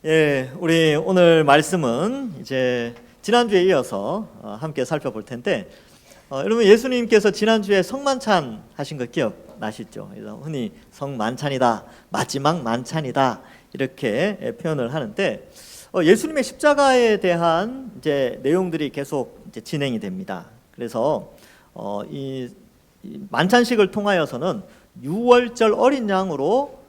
예, 우리 오늘 말씀은 이제 지난주에 이어서 함께 살펴볼 텐데, 여러분 예수님께서 지난주에 성만찬 하신 거 기억나시죠? 그래서 흔히 성만찬이다, 마지막 만찬이다 이렇게 표현을 하는데, 예수님의 십자가에 대한 이제 내용들이 계속 이제 진행이 됩니다. 그래서 이 만찬식을 통하여서는 유월절 어린 양으로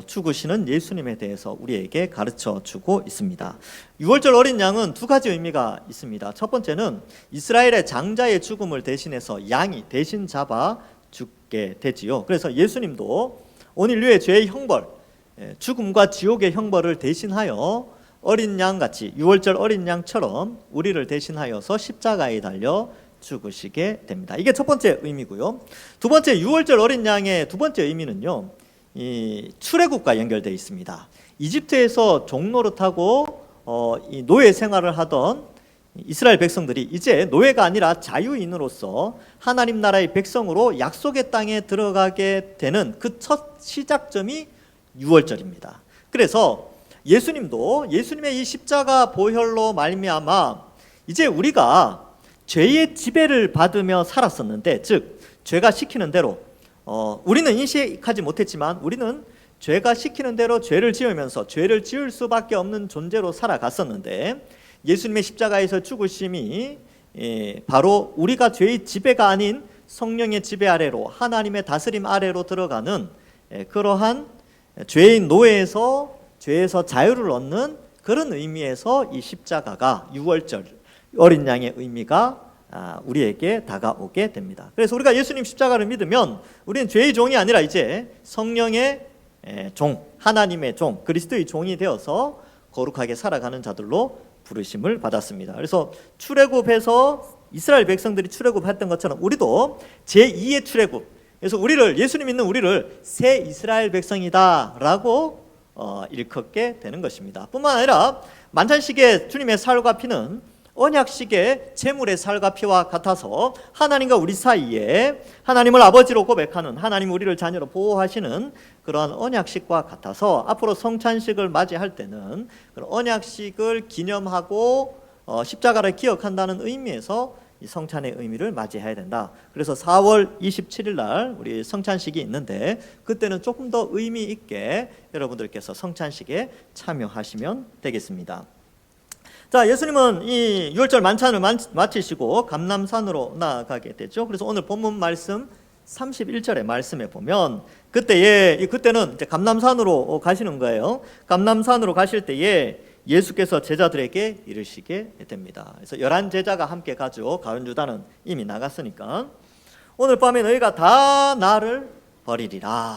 죽으시는 예수님에 대해서 우리에게 가르쳐 주고 있습니다. 유월절 어린 양은 두 가지 의미가 있습니다. 첫 번째는 이스라엘의 장자의 죽음을 대신해서 양이 대신 잡아 죽게 되지요. 그래서 예수님도 온 인류의 죄의 형벌, 죽음과 지옥의 형벌을 대신하여 어린 양같이 유월절 어린 양처럼 우리를 대신하여서 십자가에 달려 죽으시게 됩니다. 이게 첫 번째 의미고요. 두 번째, 유월절 어린 양의 두 번째 의미는요, 이 출애굽과 연결되어 있습니다. 이집트에서 종노릇하고 이 노예 생활을 하던 이스라엘 백성들이 이제 노예가 아니라 자유인으로서 하나님 나라의 백성으로 약속의 땅에 들어가게 되는 그 첫 시작점이 유월절입니다. 그래서 예수님도 예수님의 이 십자가 보혈로 말미암아 이제 우리가 죄의 지배를 받으며 살았었는데, 즉 죄가 시키는 대로 우리는 인식하지 못했지만 우리는 죄가 시키는 대로 죄를 지으면서 죄를 지을 수밖에 없는 존재로 살아갔었는데, 예수님의 십자가에서 죽으심이 바로 우리가 죄의 지배가 아닌 성령의 지배 아래로, 하나님의 다스림 아래로 들어가는 그러한 죄의 노예에서 죄에서 자유를 얻는 그런 의미에서 이 십자가가 유월절 어린 양의 의미가 우리에게 다가오게 됩니다. 그래서 우리가 예수님 십자가를 믿으면 우리는 죄의 종이 아니라 이제 성령의 종, 하나님의 종, 그리스도의 종이 되어서 거룩하게 살아가는 자들로 부르심을 받았습니다. 그래서 출애굽해서 이스라엘 백성들이 출애굽했던 것처럼 우리도 제2의 출애굽, 그래서 우리를, 예수님 믿는 우리를 새 이스라엘 백성이다라고 일컫게 되는 것입니다. 뿐만 아니라 만찬식의 주님의 살과 피는 언약식의 제물의 살과 피와 같아서 하나님과 우리 사이에 하나님을 아버지로 고백하는, 하나님 우리를 자녀로 보호하시는 그러한 언약식과 같아서 앞으로 성찬식을 맞이할 때는 그런 언약식을 기념하고 십자가를 기억한다는 의미에서 이 성찬의 의미를 맞이해야 된다. 그래서 4월 27일 날 우리 성찬식이 있는데, 그때는 조금 더 의미 있게 여러분들께서 성찬식에 참여하시면 되겠습니다. 자, 예수님은 이 유월절 만찬을 마치시고 감람산으로 나아가게 되죠. 그래서 오늘 본문 말씀 31절의 말씀에 보면 그때는 이제 감람산으로 가시는 거예요. 감람산으로 가실 때에 예수께서 제자들에게 이르시게 됩니다. 그래서 11제자가 함께 가죠. 가룟 유다는 이미 나갔으니까. 오늘 밤에 너희가 다 나를 버리리라.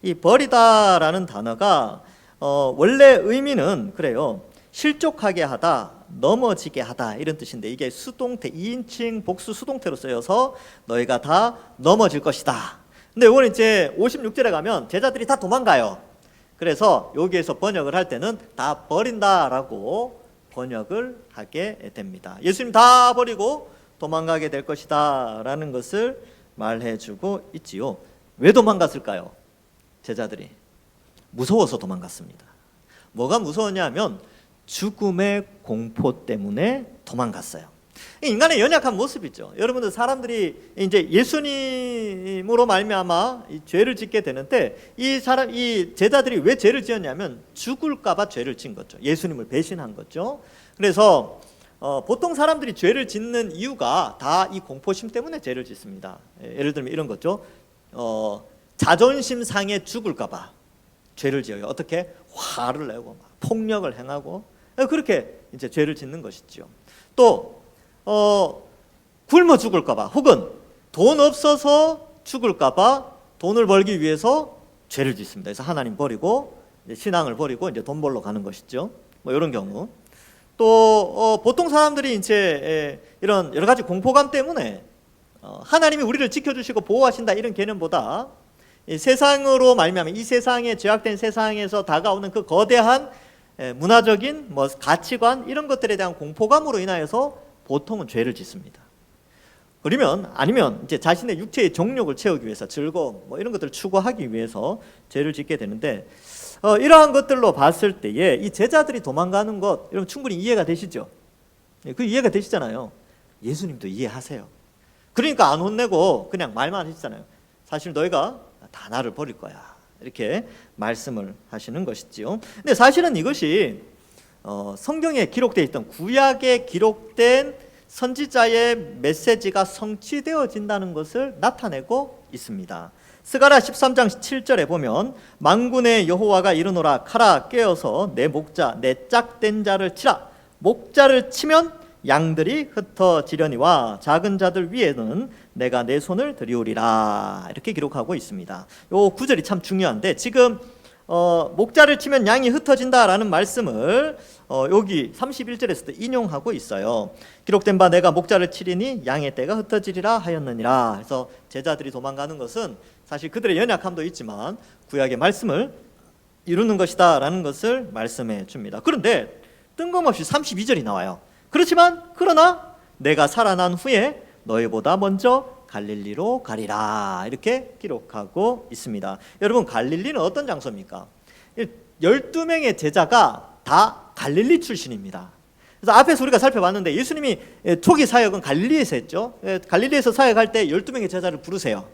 이 버리다라는 단어가 원래 의미는 그래요. 실족하게 하다, 넘어지게 하다 이런 뜻인데, 이게 수동태, 2인칭 복수 수동태로 쓰여서 너희가 다 넘어질 것이다. 근데 이건 이제 56절에 가면 제자들이 다 도망가요. 그래서 여기에서 번역을 할 때는 다 버린다라고 번역을 하게 됩니다. 예수님 다 버리고 도망가게 될 것이다 라는 것을 말해주고 있지요. 왜 도망갔을까요? 제자들이 무서워서 도망갔습니다. 뭐가 무서웠냐면 죽음의 공포 때문에 도망갔어요. 인간의 연약한 모습이죠. 여러분들, 사람들이 이제 예수님으로 말미암아 죄를 짓게 되는데, 이 제자들이 왜 죄를 지었냐면 죽을까봐 죄를 진 거죠. 예수님을 배신한 거죠. 그래서 보통 사람들이 죄를 짓는 이유가 다 이 공포심 때문에 죄를 짓습니다. 예를 들면 이런 거죠. 자존심 상해 죽을까봐 죄를 지어요. 어떻게? 화를 내고 막 폭력을 행하고 그렇게 이제 죄를 짓는 것이죠. 또 굶어 죽을까봐, 혹은 돈 없어서 죽을까봐 돈을 벌기 위해서 죄를 짓습니다. 그래서 하나님 버리고 신앙을 버리고 이제 돈 벌러 가는 것이죠. 뭐 이런 경우. 또 보통 사람들이 이제 이런 여러 가지 공포감 때문에 하나님이 우리를 지켜주시고 보호하신다 이런 개념보다 이 세상으로 말미암아 이 세상에, 죄악된 세상에서 다가오는 그 거대한 문화적인 뭐 가치관 이런 것들에 대한 공포감으로 인하여서 보통은 죄를 짓습니다. 아니면 이제 자신의 육체의 정욕을 채우기 위해서, 즐거움 뭐 이런 것들을 추구하기 위해서 죄를 짓게 되는데, 이러한 것들로 봤을 때에 이 제자들이 도망가는 것 여러분 충분히 이해가 되시죠? 그 이해가 되시잖아요. 예수님도 이해하세요. 그러니까 안 혼내고 그냥 말만 하시잖아요. 사실 너희가 다 나를 버릴 거야. 이렇게 말씀을 하시는 것이지요. 근데 사실은 이것이 성경에 기록되어 있던 구약에 기록된 선지자의 메시지가 성취되어진다는 것을 나타내고 있습니다. 스가랴 13장 7절에 보면 만군의 여호와가 이르노라 칼아 깨어서 내 목자 내 짝된 자를 치라. 목자를 치면 양들이 흩어지려니와 작은 자들 위에는 내가 내 손을 들이우리라. 이렇게 기록하고 있습니다. 요 구절이 참 중요한데 지금 목자를 치면 양이 흩어진다라는 말씀을 여기 31절에서도 인용하고 있어요. 기록된 바 내가 목자를 치리니 양의 떼가 흩어지리라 하였느니라. 그래서 제자들이 도망가는 것은 사실 그들의 연약함도 있지만 구약의 말씀을 이루는 것이다 라는 것을 말씀해 줍니다. 그런데 뜬금없이 32절이 나와요. 그러나 내가 살아난 후에 너희보다 먼저 갈릴리로 가리라. 이렇게 기록하고 있습니다. 여러분 갈릴리는 어떤 장소입니까? 12명의 제자가 다 갈릴리 출신입니다. 그래서 앞에서 우리가 살펴봤는데 예수님이 초기 사역은 갈릴리에서 했죠. 갈릴리에서 사역할 때 12명의 제자를 부르세요.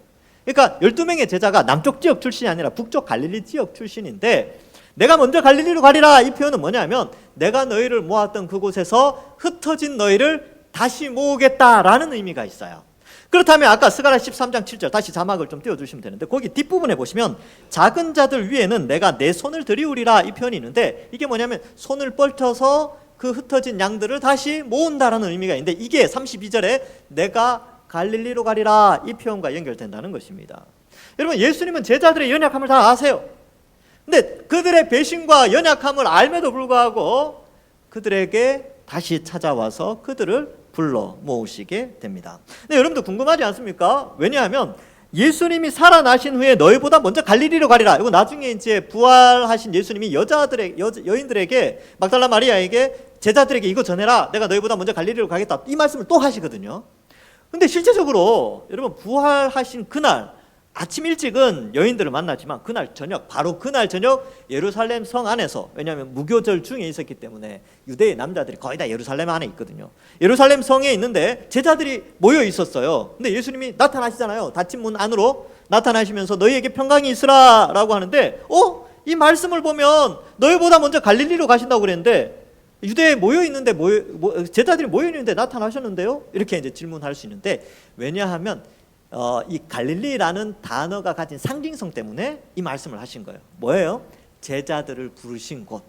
그러니까 12명의 제자가 남쪽 지역 출신이 아니라 북쪽 갈릴리 지역 출신인데 내가 먼저 갈릴리로 가리라 이 표현은 뭐냐면 내가 너희를 모았던 그곳에서 흩어진 너희를 다시 모으겠다라는 의미가 있어요. 그렇다면 아까 스가랴 13장 7절 다시 자막을 좀 띄워주시면 되는데 거기 뒷부분에 보시면 작은 자들 위에는 내가 내 손을 들이우리라 이 표현이 있는데 이게 뭐냐면 손을 뻗쳐서 그 흩어진 양들을 다시 모은다라는 의미가 있는데 이게 32절에 내가 갈릴리로 가리라 이 표현과 연결된다는 것입니다. 여러분 예수님은 제자들의 연약함을 다 아세요. 근데 그들의 배신과 연약함을 알매도 불구하고 그들에게 다시 찾아와서 그들을 불러 모으시게 됩니다. 근데 여러분도 궁금하지 않습니까? 왜냐하면 예수님이 살아나신 후에 너희보다 먼저 갈릴리로 가리라. 이거 나중에 이제 부활하신 예수님이 여인들에게 막달라 마리아에게 제자들에게 이거 전해라. 내가 너희보다 먼저 갈릴리로 가겠다. 이 말씀을 또 하시거든요. 근데 실제적으로 여러분 부활하신 그날 아침 일찍은 여인들을 만나지만 바로 그날 저녁 예루살렘 성 안에서 왜냐하면 무교절 중에 있었기 때문에 유대의 남자들이 거의 다 예루살렘 안에 있거든요. 예루살렘 성에 있는데 제자들이 모여 있었어요. 근데 예수님이 나타나시잖아요. 닫힌 문 안으로 나타나시면서 너희에게 평강이 있으라 라고 하는데 이 말씀을 보면 너희보다 먼저 갈릴리로 가신다고 그랬는데 유대에 모여 있는데 제자들이 모여 있는데 나타나셨는데요? 이렇게 이제 질문할 수 있는데 왜냐하면 이 갈릴리라는 단어가 가진 상징성 때문에 이 말씀을 하신 거예요. 뭐예요? 제자들을 부르신 곳,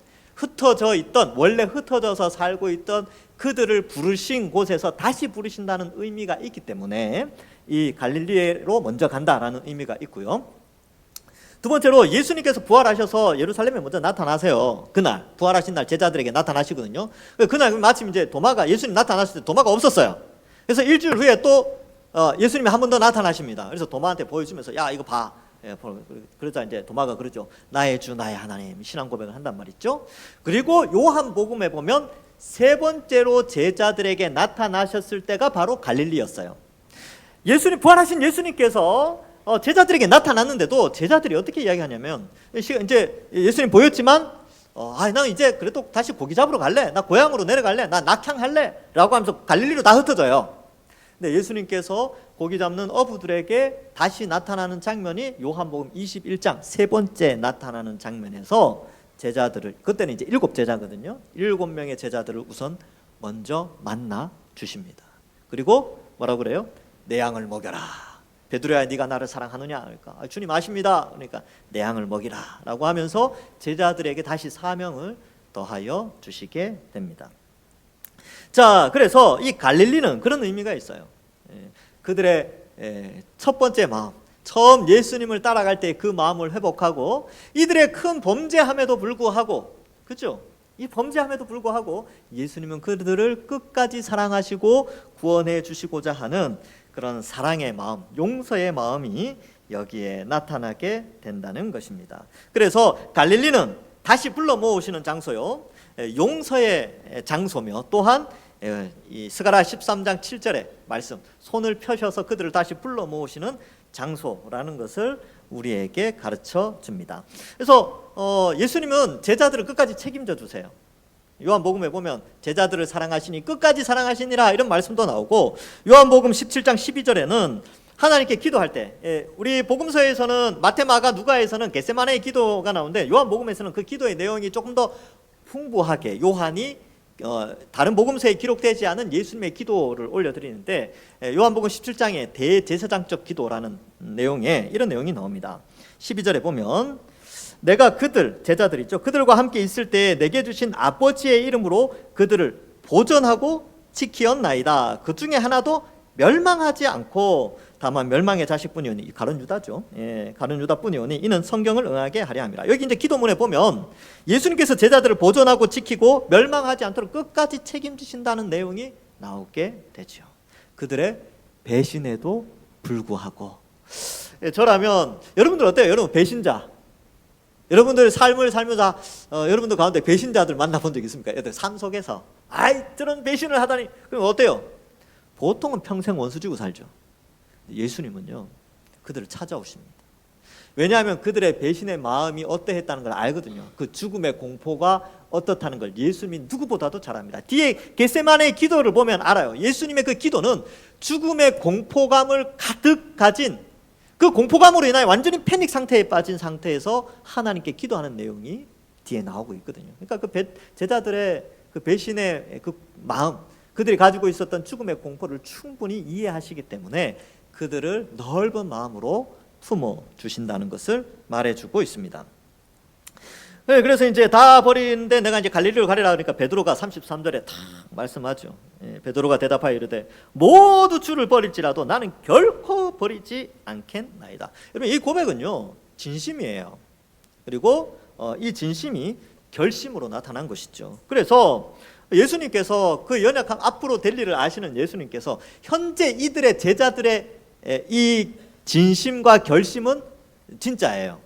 원래 흩어져서 살고 있던 그들을 부르신 곳에서 다시 부르신다는 의미가 있기 때문에 이 갈릴리로 먼저 간다라는 의미가 있고요. 두 번째로 예수님께서 부활하셔서 예루살렘에 먼저 나타나세요. 그날 부활하신 날 제자들에게 나타나시거든요. 그날 마침 이제 예수님 나타났을 때 도마가 없었어요. 그래서 일주일 후에 또 예수님이 한 번 더 나타나십니다. 그래서 도마한테 보여주면서 야 이거 봐. 그러자 이제 도마가 그러죠. 나의 주 나의 하나님 신앙 고백을 한단 말이죠. 그리고 요한복음에 보면 세 번째로 제자들에게 나타나셨을 때가 바로 갈릴리였어요. 부활하신 예수님께서 제자들에게 나타났는데도 제자들이 어떻게 이야기하냐면 이제 예수님 보였지만 나 이제 그래도 다시 고기 잡으러 갈래. 나 고향으로 내려갈래. 나 낙향할래. 라고 하면서 갈릴리로 다 흩어져요. 근데 예수님께서 고기 잡는 어부들에게 다시 나타나는 장면이 요한복음 21장 세 번째 나타나는 장면에서 제자들을 그때는 이제 7제자거든요. 7명의 제자들을 우선 먼저 만나 주십니다. 그리고 뭐라고 그래요? 내 양을 먹여라. 베드로야 네가 나를 사랑하느냐? 그러니까 주님 아십니다. 그러니까 내 양을 먹이라 라고 하면서 제자들에게 다시 사명을 더하여 주시게 됩니다. 자, 그래서 이 갈릴리는 그런 의미가 있어요. 그들의 첫 번째 마음, 처음 예수님을 따라갈 때 그 마음을 회복하고 이들의 큰 범죄함에도 불구하고, 그렇죠? 이 범죄함에도 불구하고 예수님은 그들을 끝까지 사랑하시고 구원해 주시고자 하는 그런 사랑의 마음, 용서의 마음이 여기에 나타나게 된다는 것입니다. 그래서 갈릴리는 다시 불러 모으시는 장소요, 용서의 장소며 또한 이 스가랴 13장 7절의 말씀 손을 펴셔서 그들을 다시 불러 모으시는 장소라는 것을 우리에게 가르쳐 줍니다. 그래서 예수님은 제자들을 끝까지 책임져 주세요. 요한복음에 보면 제자들을 사랑하시니 끝까지 사랑하시니라 이런 말씀도 나오고, 요한복음 17장 12절에는 하나님께 기도할 때, 우리 복음서에서는 마태, 마가, 누가에서는 겟세마네의 기도가 나오는데 요한복음에서는 그 기도의 내용이 조금 더 풍부하게 요한이 다른 복음서에 기록되지 않은 예수님의 기도를 올려드리는데, 요한복음 17장에 대제사장적 기도라는 내용에 이런 내용이 나옵니다. 12절에 보면 내가 그들, 제자들 있죠, 그들과 함께 있을 때 내게 주신 아버지의 이름으로 그들을 보전하고 지키었나이다. 그 중에 하나도 멸망하지 않고 다만 멸망의 자식뿐이오니, 가룟 유다죠. 가룟 유다뿐이오니 이는 성경을 응하게 하려 함이라. 여기 이제 기도문에 보면 예수님께서 제자들을 보존하고 지키고 멸망하지 않도록 끝까지 책임지신다는 내용이 나오게 되죠. 그들의 배신에도 불구하고. 저라면 여러분들 어때요? 여러분 배신자, 여러분들 삶을 살면서 여러분들 가운데 배신자들 만나본 적 있습니까? 여러분 삶 속에서 저런 배신을 하다니, 그럼 어때요? 보통은 평생 원수 지고 살죠. 예수님은요, 그들을 찾아오십니다. 왜냐하면 그들의 배신의 마음이 어떠했다는 걸 알거든요. 그 죽음의 공포가 어떻다는 걸 예수님이 누구보다도 잘 압니다. 뒤에 겟세마네의 기도를 보면 알아요. 예수님의 그 기도는 죽음의 공포감을 가득 가진, 그 공포감으로 인하여 완전히 패닉 상태에 빠진 상태에서 하나님께 기도하는 내용이 뒤에 나오고 있거든요. 그러니까 그 제자들의 그 배신의 그 마음, 그들이 가지고 있었던 죽음의 공포를 충분히 이해하시기 때문에 그들을 넓은 마음으로 품어 주신다는 것을 말해주고 있습니다. 그래서 이제 다 버리는데 내가 이제 갈릴리로 가리라 그러니까 베드로가 33절에 딱 말씀하죠. 베드로가 대답하여 이르되 모두 주를 버릴지라도 나는 결코 버리지 않겠나이다. 여러분 이 고백은요 진심이에요. 그리고 이 진심이 결심으로 나타난 것이죠. 그래서 예수님께서 그 연약한 앞으로 될 일을 아시는 예수님께서 현재 이들의 제자들의 이 진심과 결심은 진짜예요.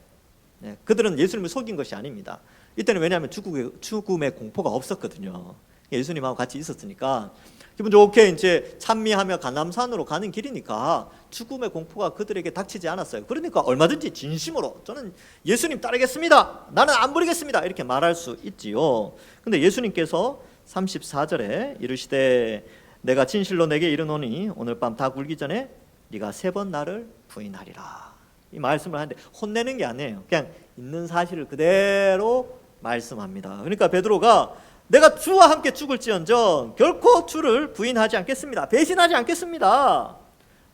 그들은 예수님을 속인 것이 아닙니다. 이때는 왜냐하면 죽음의 공포가 없었거든요. 예수님하고 같이 있었으니까 기분 좋게 이제 찬미하며 감람산으로 가는 길이니까 죽음의 공포가 그들에게 닥치지 않았어요. 그러니까 얼마든지 진심으로 저는 예수님 따르겠습니다, 나는 안 버리겠습니다, 이렇게 말할 수 있지요. 근데 예수님께서 34절에 이르시되 내가 진실로 내게 이르노니 오늘 밤 다 굴기 전에 네가 3번 나를 부인하리라. 이 말씀을 하는데 혼내는 게 아니에요. 그냥 있는 사실을 그대로 말씀합니다. 그러니까 베드로가 내가 주와 함께 죽을지언정 결코 주를 부인하지 않겠습니다, 배신하지 않겠습니다,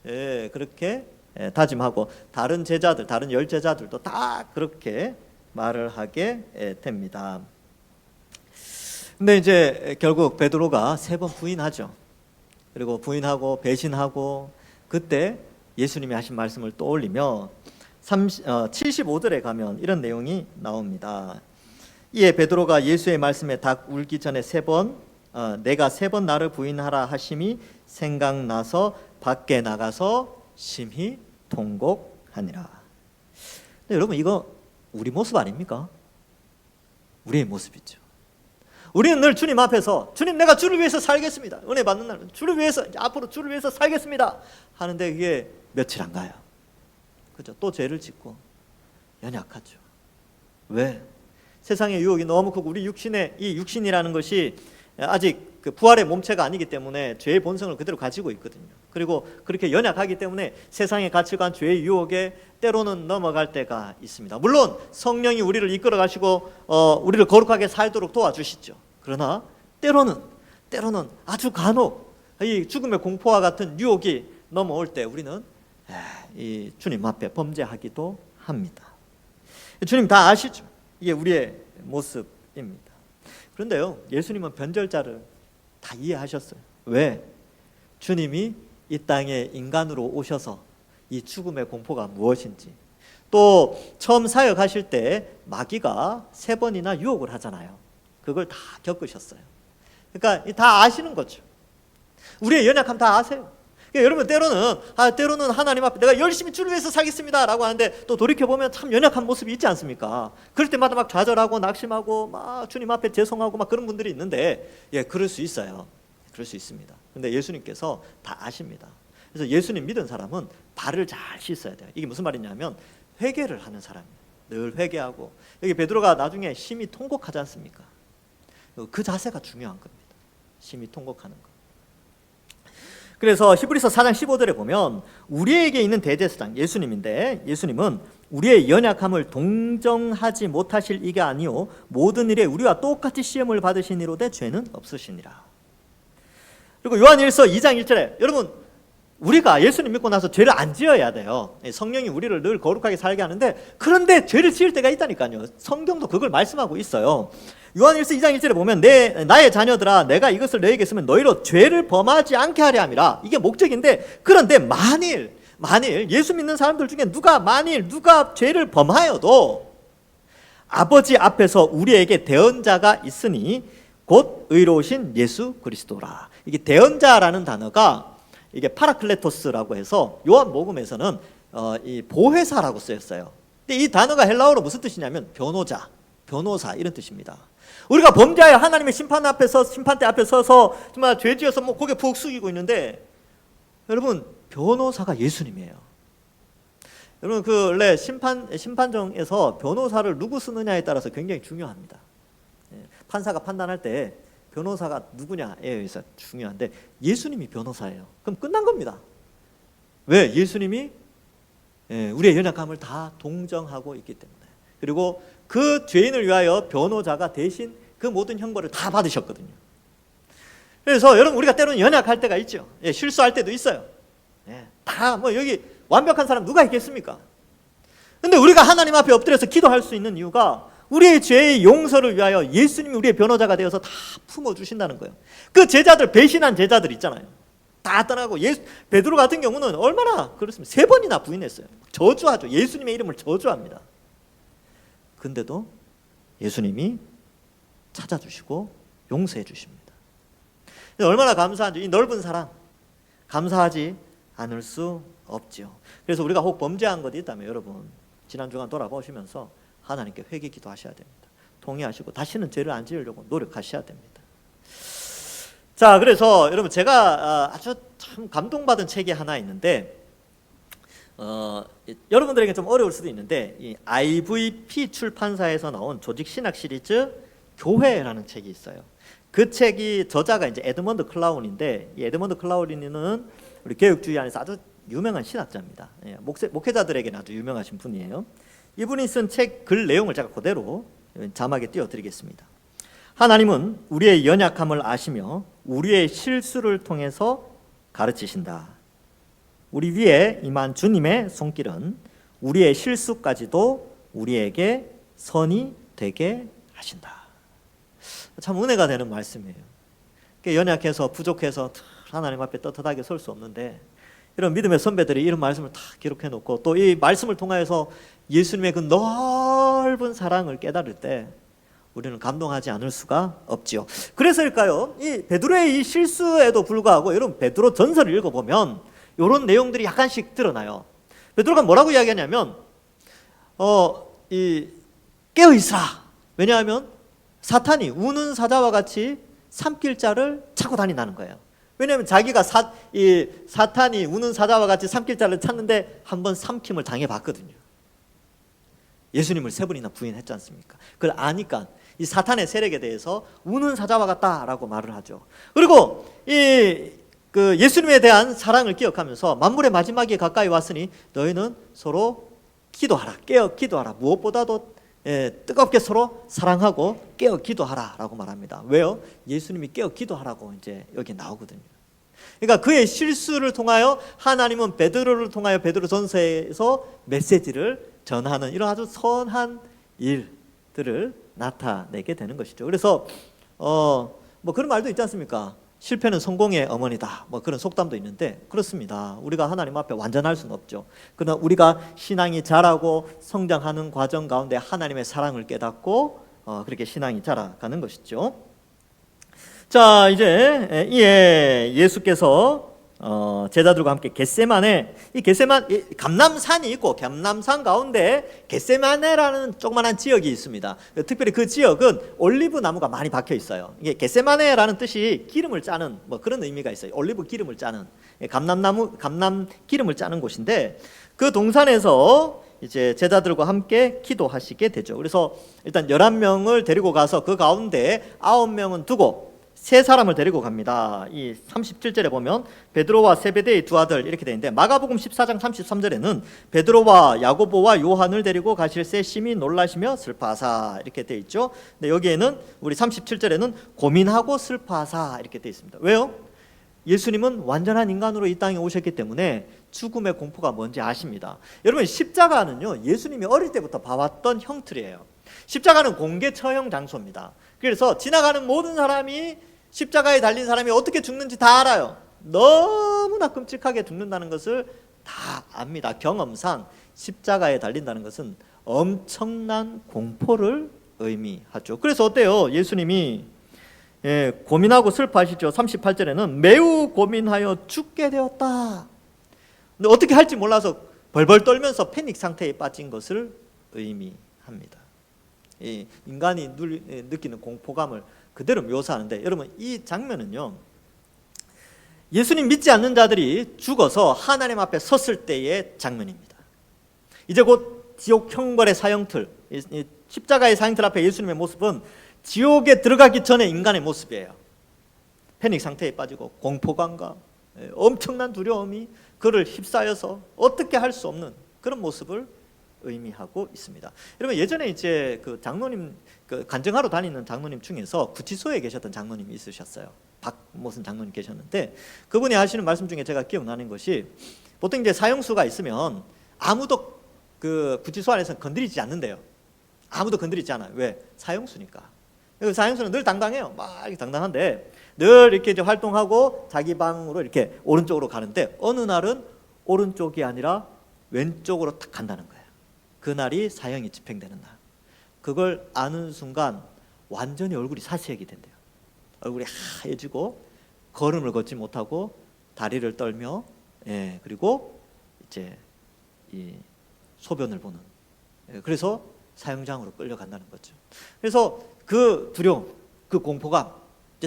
그렇게 다짐하고 다른 제자들, 다른 10제자들도 다 그렇게 말을 하게 됩니다. 근데 이제 결국 베드로가 3번 부인하죠. 그리고 부인하고 배신하고, 그때 예수님이 하신 말씀을 떠올리며 75절에 가면 이런 내용이 나옵니다. 이에 베드로가 예수의 말씀에 닭 울기 전에 3번 내가 3번 나를 부인하라 하심이 생각나서 밖에 나가서 심히 통곡하니라. 근데 여러분 이거 우리 모습 아닙니까? 우리의 모습이죠. 우리는 늘 주님 앞에서 주님 내가 주를 위해서 살겠습니다, 은혜 받는 날 주를 위해서, 앞으로 주를 위해서 살겠습니다 하는데 그게 며칠 안 가요. 그죠? 또 죄를 짓고 연약하죠. 왜? 세상의 유혹이 너무 크고 우리 육신의 이 육신이라는 것이 아직 그 부활의 몸체가 아니기 때문에 죄의 본성을 그대로 가지고 있거든요. 그리고 그렇게 연약하기 때문에 세상의 가치관, 죄의 유혹에 때로는 넘어갈 때가 있습니다. 물론 성령이 우리를 이끌어 가시고 우리를 거룩하게 살도록 도와주시죠. 그러나 때로는 아주 간혹 이 죽음의 공포와 같은 유혹이 넘어올 때 우리는 이 주님 앞에 범죄하기도 합니다. 주님 다 아시죠? 이게 우리의 모습입니다. 그런데요, 예수님은 변절자를 다 이해하셨어요. 왜? 주님이 이 땅에 인간으로 오셔서 이 죽음의 공포가 무엇인지, 또 처음 사역하실 때 마귀가 3번이나 유혹을 하잖아요. 그걸 다 겪으셨어요. 그러니까 다 아시는 거죠. 우리의 연약함 다 아세요. 그러니까 여러분 때로는 하나님 앞에 내가 열심히 주를 위해서 살겠습니다 라고 하는데 또 돌이켜보면 참 연약한 모습이 있지 않습니까? 그럴 때마다 막 좌절하고 낙심하고 막 주님 앞에 죄송하고 막 그런 분들이 있는데, 그럴 수 있어요. 그럴 수 있습니다. 근데 예수님께서 다 아십니다. 그래서 예수님 믿은 사람은 발을 잘 씻어야 돼요. 이게 무슨 말이냐면 회개를 하는 사람이에요. 늘 회개하고, 여기 베드로가 나중에 심히 통곡하지 않습니까? 그 자세가 중요한 겁니다. 심히 통곡하는 것. 그래서 히브리서 4장 15절에 보면 우리에게 있는 대제사장 예수님인데, 예수님은 우리의 연약함을 동정하지 못하실 이가 아니요 모든 일에 우리와 똑같이 시험을 받으시니로되 죄는 없으시니라. 그리고 요한일서 2장 1절에, 여러분 우리가 예수님 믿고 나서 죄를 안 지어야 돼요. 성령이 우리를 늘 거룩하게 살게 하는데, 그런데 죄를 지을 때가 있다니까요. 성경도 그걸 말씀하고 있어요. 요한일서 2장 1절에 보면 나의 자녀들아 내가 이것을 너에게 쓰면 너희로 죄를 범하지 않게 하려 함이라. 이게 목적인데, 그런데 만일 예수 믿는 사람들 중에 누가 죄를 범하여도 아버지 앞에서 우리에게 대언자가 있으니 곧 의로우신 예수 그리스도라. 이게 대언자라는 단어가 이게 파라클레토스라고 해서 요한복음에서는 이 보혜사라고 쓰였어요. 근데 이 단어가 헬라어로 무슨 뜻이냐면 변호사 이런 뜻입니다. 우리가 범죄하여 하나님의 심판대 앞에 서서 정말 죄지어서 고개 푹 숙이고 있는데, 여러분 변호사가 예수님이에요. 여러분 원래 심판정에서 변호사를 누구 쓰느냐에 따라서 굉장히 중요합니다. 판사가 판단할 때 변호사가 누구냐에 의해서 중요한데, 예수님이 변호사예요. 그럼 끝난 겁니다. 왜? 예수님이 우리의 연약함을 다 동정하고 있기 때문에. 그리고 그 죄인을 위하여 변호자가 대신 그 모든 형벌을 다 받으셨거든요. 그래서 여러분 우리가 때로는 연약할 때가 있죠. 실수할 때도 있어요. 다 여기 완벽한 사람 누가 있겠습니까? 근데 우리가 하나님 앞에 엎드려서 기도할 수 있는 이유가 우리의 죄의 용서를 위하여 예수님이 우리의 변호자가 되어서 다 품어주신다는 거예요. 그 제자들, 배신한 제자들 있잖아요. 다 떠나고, 베드로 같은 경우는 얼마나 그렇습니까? 3번이나 부인했어요. 저주하죠. 예수님의 이름을 저주합니다. 근데도 예수님이 찾아주시고 용서해 주십니다. 얼마나 감사한지, 이 넓은 사랑 감사하지 않을 수 없지요. 그래서 우리가 혹 범죄한 것이 있다면 여러분 지난 주간 돌아보시면서 하나님께 회개 기도하셔야 됩니다. 통회하시고 다시는 죄를 안 지으려고 노력하셔야 됩니다. 자, 그래서 여러분 제가 아주 참 감동받은 책이 하나 있는데, 여러분들에게 좀 어려울 수도 있는데, 이 IVP 출판사에서 나온 조직 신학 시리즈 교회라는 책이 있어요. 그 책이 저자가 이제 에드먼드 클라운인데, 이 에드먼드 클라운은 우리 개혁주의 안에서 아주 유명한 신학자입니다. 목회자들에게는 아주 유명하신 분이에요. 이분이 쓴 책 글 내용을 제가 그대로 자막에 띄워드리겠습니다. 하나님은 우리의 연약함을 아시며 우리의 실수를 통해서 가르치신다. 우리 위에 임한 주님의 손길은 우리의 실수까지도 우리에게 선이 되게 하신다. 참 은혜가 되는 말씀이에요. 연약해서 부족해서 하나님 앞에 떳떳하게 설 수 없는데, 이런 믿음의 선배들이 이런 말씀을 다 기록해 놓고 또 이 말씀을 통하여서 예수님의 그 넓은 사랑을 깨달을 때 우리는 감동하지 않을 수가 없지요. 그래서일까요? 이 베드로의 이 실수에도 불구하고 여러분 베드로 전서를 읽어보면 이런 내용들이 약간씩 드러나요. 베드로가 뭐라고 이야기하냐면 깨어 있으라. 왜냐하면 사탄이 우는 사자와 같이 삼킬 자를 찾고 다닌다는 거예요. 왜냐하면 자기가 사탄이 우는 사자와 같이 삼킬 자를 찾는데 한번 삼킴을 당해봤거든요. 예수님을 3번이나 부인했지 않습니까? 그걸 아니까 이 사탄의 세력에 대해서 우는 사자와 같다라고 말을 하죠. 그리고 그 예수님에 대한 사랑을 기억하면서 만물의 마지막에 가까이 왔으니 너희는 서로 기도하라, 깨어 기도하라. 무엇보다도 뜨겁게 서로 사랑하고 깨어 기도하라라고 말합니다. 왜요? 예수님이 깨어 기도하라고 이제 여기 나오거든요. 그러니까 그의 실수를 통하여 하나님은 베드로를 통하여 베드로전서에서 메시지를 전하는 이런 아주 선한 일들을 나타내게 되는 것이죠. 그래서 뭐 그런 말도 있지 않습니까? 실패는 성공의 어머니다. 뭐 그런 속담도 있는데 그렇습니다. 우리가 하나님 앞에 완전할 수는 없죠. 그러나 우리가 신앙이 자라고 성장하는 과정 가운데 하나님의 사랑을 깨닫고 그렇게 신앙이 자라가는 것이죠. 자, 이제 예수께서 제자들과 함께 겟세마네, 감람산이 있고 감람산 가운데 겟세마네라는 조그만한 지역이 있습니다. 특별히 그 지역은 올리브 나무가 많이 박혀 있어요. 이게 겟세마네라는 뜻이 기름을 짜는 뭐 그런 의미가 있어요. 올리브 기름을 짜는 감람 기름을 짜는 곳인데, 그 동산에서 이제 제자들과 함께 기도하시게 되죠. 그래서 일단 11명을 데리고 가서 그 가운데 9명은 두고 세 사람을 데리고 갑니다. 이 37절에 보면 베드로와 세베대의 두 아들 이렇게 되어 있는데, 마가복음 14장 33절에는 베드로와 야고보와 요한을 데리고 가실새 심히 놀라시며 슬퍼하사 이렇게 되어 있죠. 근데 여기에는 우리 37절에는 고민하고 슬퍼하사 이렇게 되어 있습니다. 왜요? 예수님은 완전한 인간으로 이 땅에 오셨기 때문에 죽음의 공포가 뭔지 아십니다. 여러분, 십자가는요, 예수님이 어릴 때부터 봐왔던 형틀이에요. 십자가는 공개 처형 장소입니다. 그래서 지나가는 모든 사람이 십자가에 달린 사람이 어떻게 죽는지 다 알아요. 너무나 끔찍하게 죽는다는 것을 다 압니다. 경험상 십자가에 달린다는 것은 엄청난 공포를 의미하죠. 그래서 어때요? 예수님이 고민하고 슬퍼하시죠. 38절에는 매우 고민하여 죽게 되었다. 근데 어떻게 할지 몰라서 벌벌 떨면서 패닉 상태에 빠진 것을 의미합니다. 인간이 느끼는 공포감을 그대로 묘사하는데, 여러분, 이 장면은요, 예수님 믿지 않는 자들이 죽어서 하나님 앞에 섰을 때의 장면입니다. 이제 곧 지옥 형벌의 사형틀, 십자가의 사형틀 앞에 예수님의 모습은 지옥에 들어가기 전에 인간의 모습이에요. 패닉 상태에 빠지고 공포감과 엄청난 두려움이 그를 휩싸여서 어떻게 할 수 없는 그런 모습을 의미하고 있습니다. 여러분, 예전에 이제 그 장로님, 간증하러 다니는 장로님 중에서 구치소에 계셨던 장로님이 있으셨어요. 박무슨 장로님 계셨는데, 그분이 하시는 말씀 중에 제가 기억나는 것이, 보통 이제 사형수가 있으면 아무도 그 구치소 안에서 건드리지 않는데요. 아무도 건드리지 않아요. 왜? 사형수니까. 사형수는 늘 당당해요. 막 이렇게 당당한데 늘 이렇게 이제 활동하고 자기 방으로 이렇게 오른쪽으로 가는데, 어느 날은 오른쪽이 아니라 왼쪽으로 탁 간다는 거예요. 그날이 사형이 집행되는 날. 그걸 아는 순간 완전히 얼굴이 사색이 된대요. 얼굴이 하얘지고 걸음을 걷지 못하고 다리를 떨며, 그리고 이제 이 소변을 보는, 그래서 사형장으로 끌려간다는 거죠. 그래서 그 두려움, 그 공포감,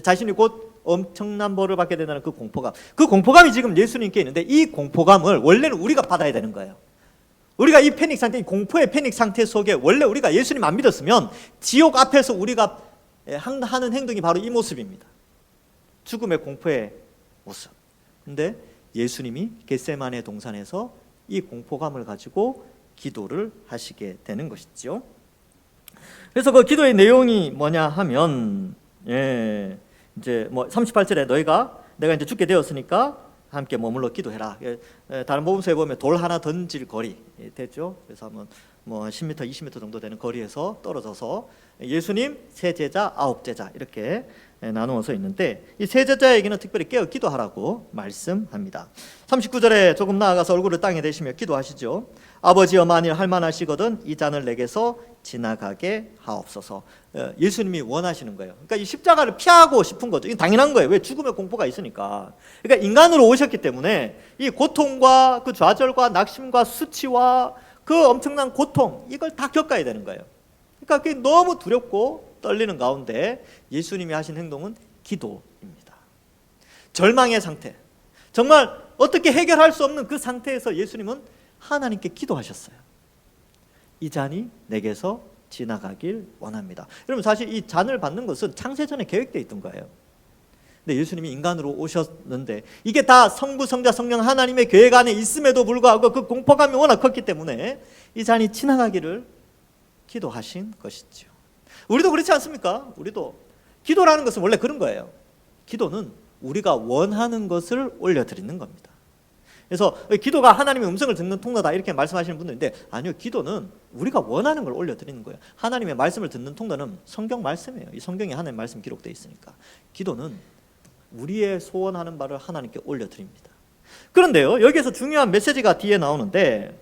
자신이 곧 엄청난 벌을 받게 된다는 그 공포감이 지금 예수님께 있는데, 이 공포감을 원래는 우리가 받아야 되는 거예요. 우리가 이 패닉 상태, 이 공포의 패닉 상태 속에 원래 우리가 예수님 안 믿었으면 지옥 앞에서 우리가 하는 행동이 바로 이 모습입니다. 죽음의 공포의 모습. 근데 예수님이 겟세마네 동산에서 이 공포감을 가지고 기도를 하시게 되는 것이죠. 그래서 그 기도의 내용이 뭐냐 하면, 이제 뭐 38절에 내가 이제 죽게 되었으니까 함께 머물러 기도해라. 다른 복음서에 보면 돌 하나 던질 거리 됐죠. 그래서 한번 뭐 10m, 20m 정도 되는 거리에서 떨어져서 예수님, 세 제자, 9제자 이렇게 나누어서 있는데, 이 세 제자에게는 특별히 깨어 기도하라고 말씀합니다. 39절에 조금 나아가서 얼굴을 땅에 대시며 기도하시죠. 아버지여, 만일 할만하시거든 이 잔을 내게서 지나가게 하옵소서. 예수님이 원하시는 거예요. 그러니까 이 십자가를 피하고 싶은 거죠. 이게 당연한 거예요. 왜? 죽음의 공포가 있으니까. 그러니까 인간으로 오셨기 때문에 이 고통과 그 좌절과 낙심과 수치와 그 엄청난 고통, 이걸 다 겪어야 되는 거예요. 그러니까 그게 너무 두렵고 떨리는 가운데 예수님이 하신 행동은 기도입니다. 절망의 상태, 정말 어떻게 해결할 수 없는 그 상태에서 예수님은 하나님께 기도하셨어요. 이 잔이 내게서 지나가길 원합니다. 여러분, 사실 이 잔을 받는 것은 창세전에 계획되어 있던 거예요. 근데 예수님이 인간으로 오셨는데, 이게 다 성부, 성자, 성령 하나님의 계획 안에 있음에도 불구하고 그 공포감이 워낙 컸기 때문에 이 잔이 지나가기를 기도하신 것이죠. 우리도 그렇지 않습니까? 우리도 기도라는 것은 원래 그런 거예요. 기도는 우리가 원하는 것을 올려드리는 겁니다. 그래서 기도가 하나님의 음성을 듣는 통로다 이렇게 말씀하시는 분들인데, 아니요, 기도는 우리가 원하는 걸 올려드리는 거예요. 하나님의 말씀을 듣는 통로는 성경 말씀이에요. 이 성경에 하나님의 말씀 기록되어 있으니까. 기도는 우리의 소원하는 바를 하나님께 올려드립니다. 그런데요, 여기에서 중요한 메시지가 뒤에 나오는데,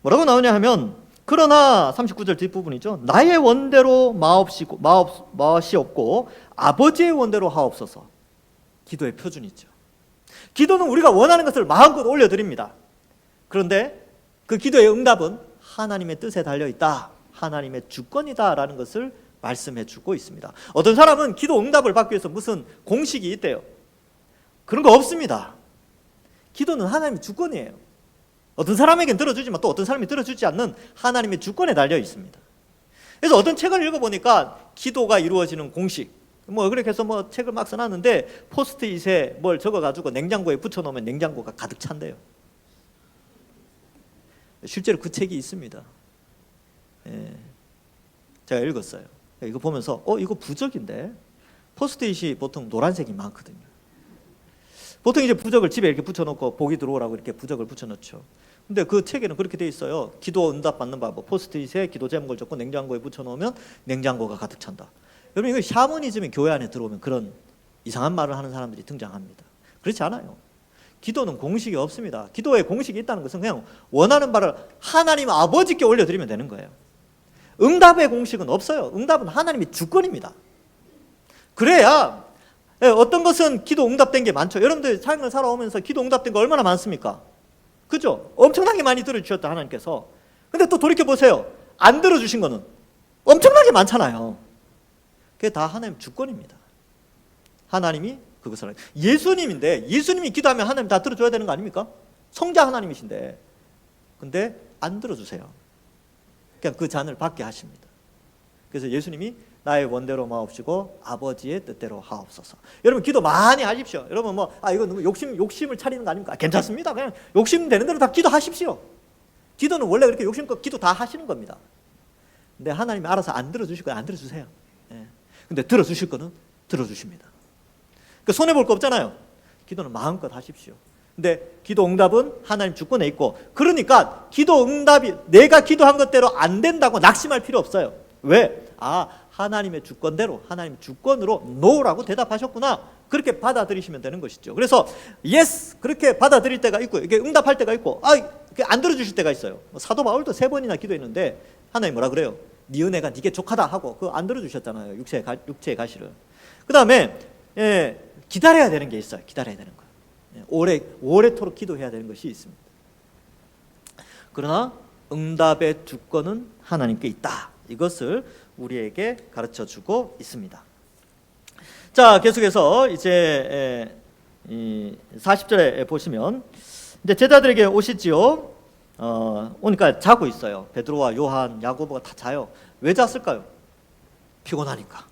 뭐라고 나오냐 하면, 그러나 39절 뒷부분이죠. 나의 원대로 마옵이 없고 아버지의 원대로 하옵소서. 기도의 표준이죠. 기도는 우리가 원하는 것을 마음껏 올려드립니다. 그런데 그 기도의 응답은 하나님의 뜻에 달려있다, 하나님의 주권이다 라는 것을 말씀해 주고 있습니다. 어떤 사람은 기도 응답을 받기 위해서 무슨 공식이 있대요. 그런 거 없습니다. 기도는 하나님의 주권이에요. 어떤 사람에겐 들어주지만 또 어떤 사람이 들어주지 않는 하나님의 주권에 달려 있습니다. 그래서 어떤 책을 읽어보니까 기도가 이루어지는 공식, 그렇게 해서 책을 막 써놨는데 포스트잇에 뭘 적어가지고 냉장고에 붙여놓으면 냉장고가 가득 찬대요. 실제로 그 책이 있습니다. 제가 읽었어요. 이거 보면서 이거 부적인데 포스트잇이 보통 노란색이 많거든요. 보통 이제 부적을 집에 이렇게 붙여놓고 복이 들어오라고 이렇게 부적을 붙여놓죠. 근데 그 책에는 그렇게 돼 있어요. 기도 응답 받는 방법. 포스트잇에 기도 제목을 적고 냉장고에 붙여놓으면 냉장고가 가득 찬다. 여러분, 이거 샤머니즘이 교회 안에 들어오면 그런 이상한 말을 하는 사람들이 등장합니다. 그렇지 않아요. 기도는 공식이 없습니다. 기도에 공식이 있다는 것은 그냥 원하는 바를 하나님 아버지께 올려드리면 되는 거예요. 응답의 공식은 없어요. 응답은 하나님의 주권입니다. 그래야 어떤 것은 기도 응답된 게 많죠. 여러분들 삶을 살아오면서 기도 응답된 거 얼마나 많습니까? 그죠? 엄청나게 많이 들어주셨다, 하나님께서. 근데 또 돌이켜보세요. 안 들어주신 거는 엄청나게 많잖아요. 그게 다 하나님 주권입니다. 하나님이 그것을, 예수님인데 예수님이 기도하면 하나님 다 들어줘야 되는 거 아닙니까? 성자 하나님이신데. 근데 안 들어주세요. 그냥 그 잔을 받게 하십니다. 그래서 예수님이 나의 원대로 마옵시고 아버지의 뜻대로 하옵소서. 여러분, 기도 많이 하십시오. 여러분 이거 너무 욕심을 차리는 거 아닙니까? 괜찮습니다. 그냥 욕심 되는 대로 다 기도하십시오. 기도는 원래 그렇게 욕심껏 기도 다 하시는 겁니다. 근데 하나님이 알아서 안 들어주실 거는 안 들어주세요. 근데 들어주실 거는 들어주십니다. 그러니까 손해볼 거 없잖아요. 기도는 마음껏 하십시오. 근데 기도 응답은 하나님 주권에 있고, 그러니까 기도 응답이 내가 기도한 것대로 안 된다고 낙심할 필요 없어요. 왜? 하나님의 주권대로, 하나님 주권으로 no라고 대답하셨구나. 그렇게 받아들이시면 되는 것이죠. 그래서 yes 그렇게 받아들일 때가 있고, 이게 응답할 때가 있고, 안 들어주실 때가 있어요. 사도 바울도 3번이나 기도했는데 하나님 뭐라 그래요? 네 은혜가 네게 족하다 하고 그거 안 들어주셨잖아요. 육체의 가시를. 그 다음에 기다려야 되는 게 있어요. 기다려야 되는 거. 오래토록 기도해야 되는 것이 있습니다. 그러나 응답의 주권은 하나님께 있다. 이것을 우리에게 가르쳐주고 있습니다. 자, 계속해서 이제 40절에 보시면 이제 제자들에게 오시지요. 오니까 자고 있어요. 베드로와 요한, 야고보가 다 자요. 왜 잤을까요? 피곤하니까.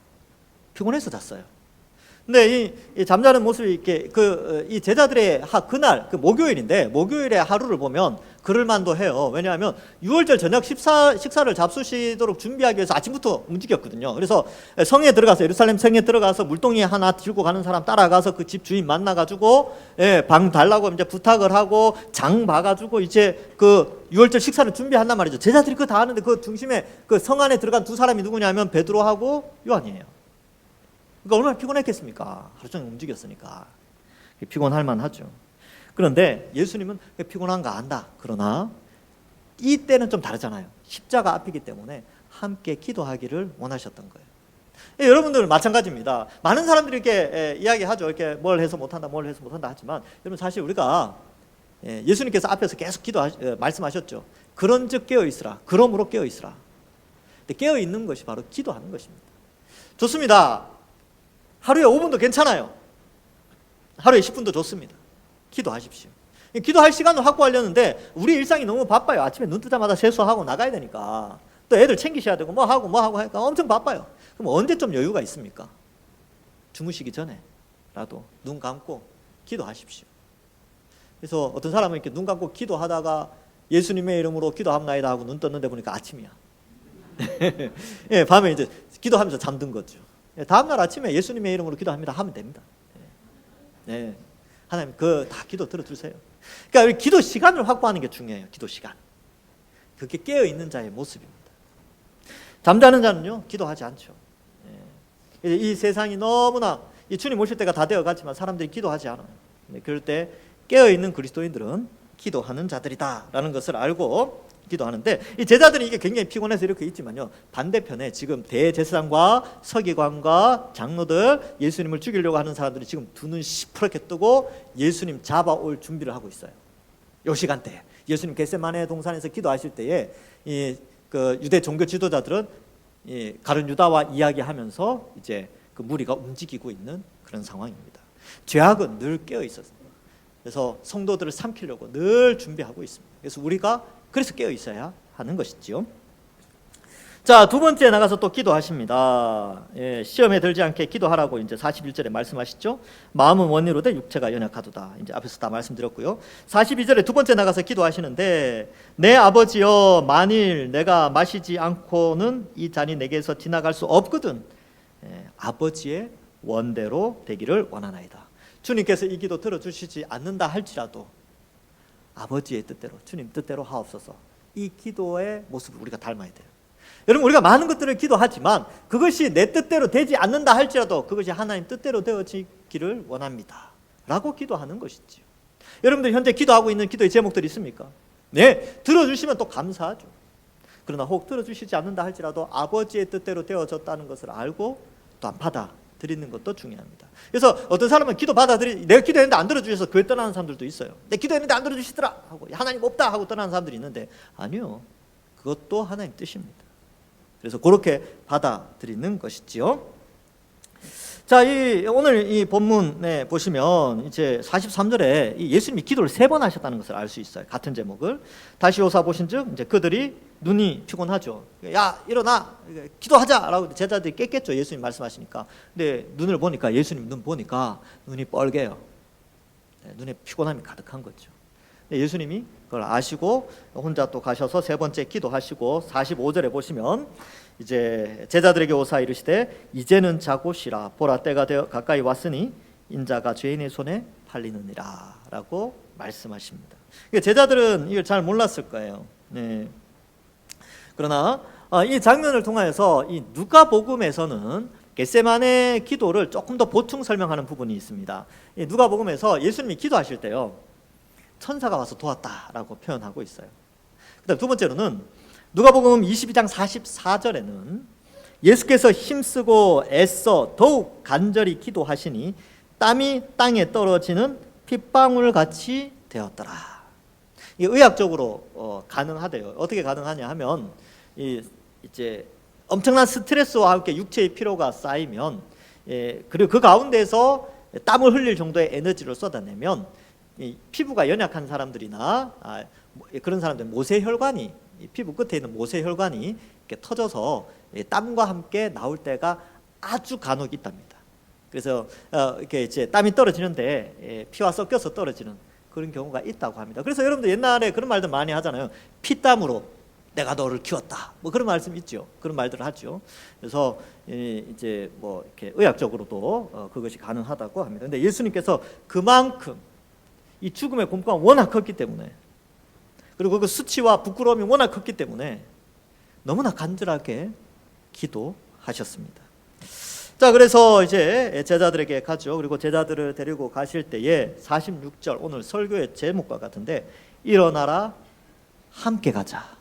피곤해서 잤어요. 근데 이 잠자는 모습이 이렇게 이 제자들의 그날 목요일인데, 목요일의 하루를 보면 그럴만도 해요. 왜냐하면 6월절 저녁 식사를 잡수시도록 준비하기 위해서 아침부터 움직였거든요. 그래서 성에 들어가서, 예루살렘 성에 들어가서 물동이 하나 들고 가는 사람 따라가서 그 집 주인 만나가지고 방 달라고 이제 부탁을 하고 장 봐가지고 이제 그 6월절 식사를 준비한단 말이죠. 제자들이 그거 다 하는데 그 중심에 그 성 안에 들어간 두 사람이 누구냐면 베드로하고 요한이에요. 그러니까 얼마나 피곤했겠습니까? 하루 종일 움직였으니까. 피곤할 만하죠. 그런데 예수님은 피곤한 거 안다. 그러나 이때는 좀 다르잖아요. 십자가 앞이기 때문에 함께 기도하기를 원하셨던 거예요. 여러분들 마찬가지입니다. 많은 사람들이 이렇게 이야기하죠. 이렇게 뭘 해서 못한다, 뭘 해서 못한다 하지만, 여러분 사실 우리가 예수님께서 앞에서 계속 말씀하셨죠. 그런즉 깨어 있으라. 그러므로 깨어 있으라. 근데 깨어 있는 것이 바로 기도하는 것입니다. 좋습니다. 하루에 5분도 괜찮아요. 하루에 10분도 좋습니다. 기도하십시오. 기도할 시간을 확보하려는데 우리 일상이 너무 바빠요. 아침에 눈 뜨자마자 세수하고 나가야 되니까, 또 애들 챙기셔야 되고 뭐 하고 하니까 엄청 바빠요. 그럼 언제 좀 여유가 있습니까? 주무시기 전에라도 눈 감고 기도하십시오. 그래서 어떤 사람은 이렇게 눈 감고 기도하다가 예수님의 이름으로 기도합나이다 하고 눈 떴는데 보니까 아침이야. 밤에 이제 기도하면서 잠든 거죠. 다음날 아침에 예수님의 이름으로 기도합니다 하면 됩니다. 하나님 다 기도 들어주세요. 그러니까 기도 시간을 확보하는 게 중요해요. 기도 시간. 그게 깨어있는 자의 모습입니다. 잠자는 자는요 기도하지 않죠. 이 세상이 너무나 주님 오실 때가 다 되어가지만 사람들이 기도하지 않아요. 그럴 때 깨어있는 그리스도인들은 기도하는 자들이다라는 것을 알고 기도하는데, 이 제자들이 이게 굉장히 피곤해서 이렇게 있지만요, 반대편에 지금 대제사장과 서기관과 장로들, 예수님을 죽이려고 하는 사람들이 지금 두 눈 시퍼렇게 뜨고 예수님 잡아올 준비를 하고 있어요. 요 시간대에 예수님 겟세마네 동산에서 기도하실 때에 그 유대 종교 지도자들은 가룟 유다와 이야기하면서 이제 그 무리가 움직이고 있는 그런 상황입니다. 죄악은 늘 깨어 있었습니다. 그래서 성도들을 삼키려고 늘 준비하고 있습니다. 그래서 우리가 그래서 깨어 있어야 하는 것이지요. 자, 두 번째 나가서 또 기도하십니다. 시험에 들지 않게 기도하라고 이제 41절에 말씀하시죠. 마음은 원리로되 육체가 연약하도다. 이제 앞에서 다 말씀드렸고요. 42절에 두 번째 나가서 기도하시는데 내 아버지여 만일 내가 마시지 않고는 이 잔이 내게서 지나갈 수 없거든. 아버지의 원대로 되기를 원하나이다. 주님께서 이 기도 들어주시지 않는다 할지라도 아버지의 뜻대로, 주님 뜻대로 하옵소서. 이 기도의 모습을 우리가 닮아야 돼요. 여러분, 우리가 많은 것들을 기도하지만 그것이 내 뜻대로 되지 않는다 할지라도 그것이 하나님 뜻대로 되어지기를 원합니다 라고 기도하는 것이지요. 여러분들 현재 기도하고 있는 기도의 제목들이 있습니까? 네, 들어주시면 또 감사하죠. 그러나 혹 들어주시지 않는다 할지라도 아버지의 뜻대로 되어졌다는 것을 알고 또한 받아들이는 것도 중요합니다. 그래서 어떤 사람은 내가 기도했는데 안 들어주셔서 교회 떠나는 사람들도 있어요. 내가 기도했는데 안 들어주시더라 하고 하나님 없다 하고 떠나는 사람들이 있는데 아니요, 그것도 하나님 뜻입니다. 그래서 그렇게 받아들이는 것이지요. 자, 오늘 이 본문에 보시면 이제 43절에 예수님이 기도를 3번 하셨다는 것을 알 수 있어요. 같은 제목을 다시 오사 보신즉 이제 그들이 눈이 피곤하죠. 야, 일어나 기도하자라고 제자들이 깼겠죠. 예수님 말씀하시니까. 근데 눈을 보니까 예수님 눈 보니까 눈이 뻘개요. 눈에 피곤함이 가득한 거죠. 예수님이 그걸 아시고 혼자 또 가셔서 3번째 기도하시고 45절에 보시면 이제 제자들에게 오사 이르시되 이제는 자고 쉬라 보라 때가 되어 가까이 왔으니 인자가 죄인의 손에 팔리느니라 라고 말씀하십니다. 제자들은 이걸 잘 몰랐을 거예요. 네. 그러나 이 장면을 통하여서 이 누가복음에서는 겟세마네 기도를 조금 더 보충 설명하는 부분이 있습니다. 이 누가복음에서 예수님이 기도하실 때요 천사가 와서 도왔다라고 표현하고 있어요. 그다음 두 번째로는 누가복음 22장 44절에는 예수께서 힘쓰고 애써 더욱 간절히 기도하시니 땀이 땅에 떨어지는 핏방울 같이 되었더라. 이게 의학적으로 가능하대요. 어떻게 가능하냐 하면 이제 엄청난 스트레스와 함께 육체의 피로가 쌓이면 그리고 그 가운데서 땀을 흘릴 정도의 에너지를 쏟아내면 이 피부가 연약한 사람들이나 그런 사람들 모세혈관이 피부 끝에 있는 모세혈관이 이렇게 터져서 땀과 함께 나올 때가 아주 간혹 있답니다. 그래서 이렇게 이제 땀이 떨어지는데 피와 섞여서 떨어지는 그런 경우가 있다고 합니다. 그래서 여러분들 옛날에 그런 말들 많이 하잖아요. 피땀으로 내가 너를 키웠다. 뭐 그런 말씀 있죠. 그런 말들을 하죠. 그래서 이제 뭐 이렇게 의학적으로도 그것이 가능하다고 합니다. 근데 예수님께서 그만큼 이 죽음의 공포가 워낙 컸기 때문에 그리고 그 수치와 부끄러움이 워낙 컸기 때문에 너무나 간절하게 기도하셨습니다. 자, 그래서 이제 제자들에게 가죠. 그리고 제자들을 데리고 가실 때에 46절 오늘 설교의 제목과 같은데 일어나라 함께 가자.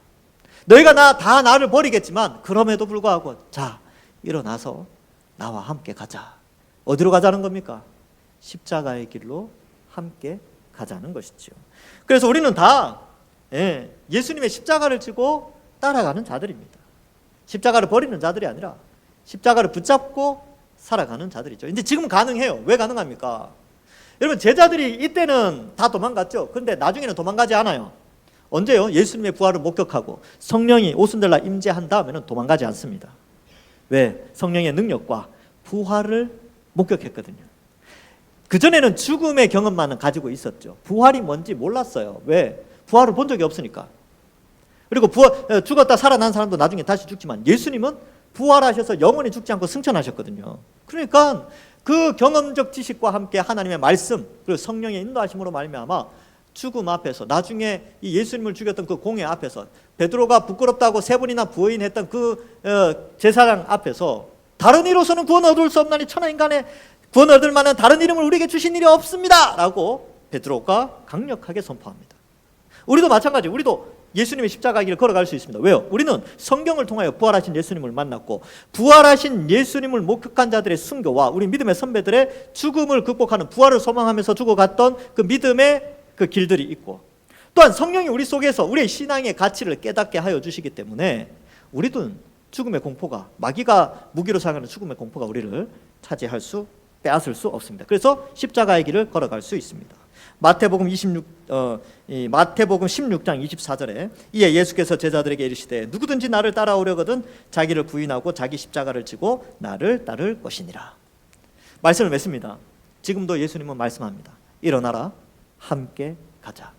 너희가 다 나를 버리겠지만 그럼에도 불구하고 자 일어나서 나와 함께 가자. 어디로 가자는 겁니까? 십자가의 길로 함께 가자는 것이죠. 그래서 우리는 다 예수님의 십자가를 지고 따라가는 자들입니다. 십자가를 버리는 자들이 아니라 십자가를 붙잡고 살아가는 자들이죠. 근데 지금 가능해요. 왜 가능합니까? 여러분 제자들이 이때는 다 도망갔죠. 그런데 나중에는 도망가지 않아요. 언제요? 예수님의 부활을 목격하고 성령이 오순절날 임재한 다음에는 도망가지 않습니다. 왜? 성령의 능력과 부활을 목격했거든요. 그전에는 죽음의 경험만은 가지고 있었죠. 부활이 뭔지 몰랐어요. 왜? 부활을 본 적이 없으니까. 그리고 죽었다 살아난 사람도 나중에 다시 죽지만 예수님은 부활하셔서 영원히 죽지 않고 승천하셨거든요. 그러니까 그 경험적 지식과 함께 하나님의 말씀 그리고 성령의 인도하심으로 말미암아 죽음 앞에서 나중에 이 예수님을 죽였던 그 공회 앞에서 베드로가 부끄럽다고 3번이나 부인했던 그 제사장 앞에서 다른 이로서는 구원 얻을 수 없나니 천하 인간의 구원 얻을 만한 다른 이름을 우리에게 주신 일이 없습니다 라고 베드로가 강력하게 선포합니다. 우리도 마찬가지. 우리도 예수님의 십자가 길을 걸어갈 수 있습니다. 왜요? 우리는 성경을 통하여 부활하신 예수님을 만났고 부활하신 예수님을 목격한 자들의 순교와 우리 믿음의 선배들의 죽음을 극복하는 부활을 소망하면서 죽어갔던 그 믿음의 그 길들이 있고 또한 성령이 우리 속에서 우리의 신앙의 가치를 깨닫게 하여 주시기 때문에 우리도 죽음의 공포가 마귀가 무기로 사용하는 죽음의 공포가 우리를 차지할 수 빼앗을 수 없습니다. 그래서 십자가의 길을 걸어갈 수 있습니다. 마태복음 16장 24절에 이에 예수께서 제자들에게 이르시되 누구든지 나를 따라오려거든 자기를 부인하고 자기 십자가를 지고 나를 따를 것이니라. 말씀을 맺습니다. 지금도 예수님은 말씀합니다. 일어나라, 함께 가자.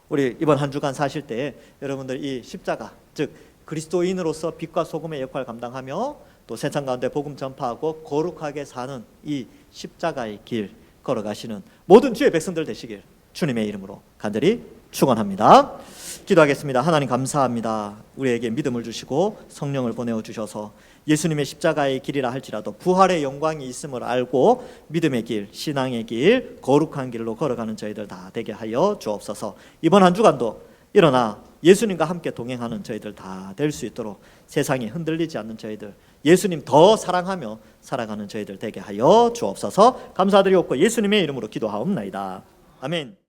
우리 이번 한 주간 사실 때 여러분들 이 십자가, 즉 그리스도인으로서 빛과 소금의 역할을 감당하며 또 세상 가운데 복음 전파하고 거룩하게 사는 이 십자가의 길 걸어가시는 모든 주의 백성들 되시길 주님의 이름으로 간절히 축원합니다. 기도하겠습니다. 하나님 감사합니다. 우리에게 믿음을 주시고 성령을 보내어 주셔서 예수님의 십자가의 길이라 할지라도 부활의 영광이 있음을 알고 믿음의 길, 신앙의 길, 거룩한 길로 걸어가는 저희들 다 되게 하여 주옵소서. 이번 한 주간도 일어나 예수님과 함께 동행하는 저희들 다 될 수 있도록 세상이 흔들리지 않는 저희들, 예수님 더 사랑하며 살아가는 저희들 되게 하여 주옵소서. 감사드리옵고 예수님의 이름으로 기도하옵나이다. 아멘.